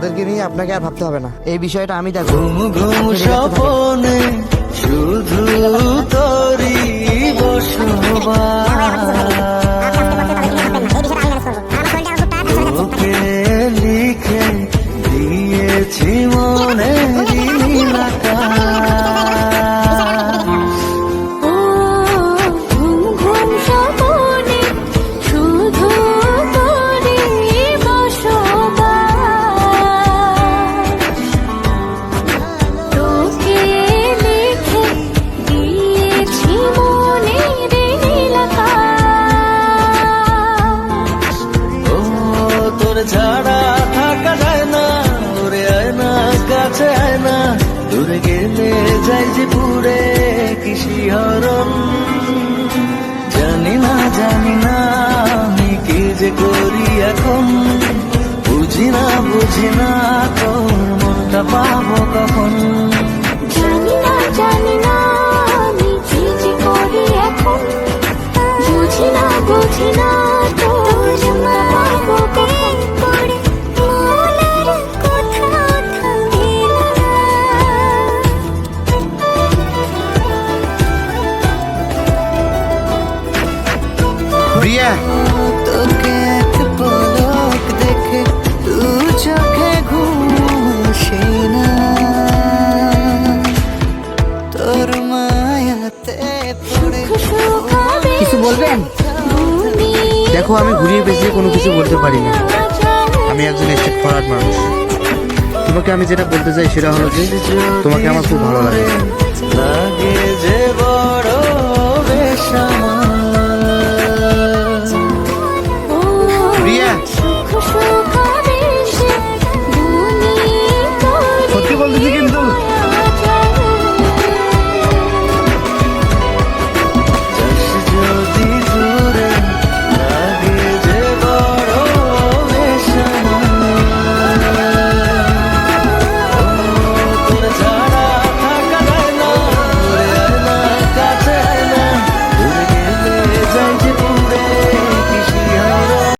তাদেরকে নিয়ে আপনাকে আর ভাবতে হবে না, এই বিষয়টা আমি দেখবো। স্বপনে শুধু তোরই তোকে লিখে দিয়েছি মনে ছাড়া থাকা যায় না, ওরে আয় না কাছে আয় না, দূরে গেলে যাই যে পুরে কি শিহরণ। জানি না আমি কি যে করি এখন, বুঝি না তোর মনটা পাবো কখন। জানি না আমি কি যে করি এখন, বুঝি না তোর মনটা পাবো কখন। প্রিয়া, তোকে এক পলক দেখে দু চোখে ঘুম আসে না, তোর মায়াতে পড়ে। কিছু বলবেন? দেখো, আমি ঘুরিয়ে পেঁচিয়ে কোনো কিছু বলতে পারি না, আমি একজন স্টেট ফরওয়ার্ড মানুষ। তোমাকে আমি যেটা বলতে চাই সেটা হলো যে তোমাকে আমার খুব ভালো লাগে। লাগে যে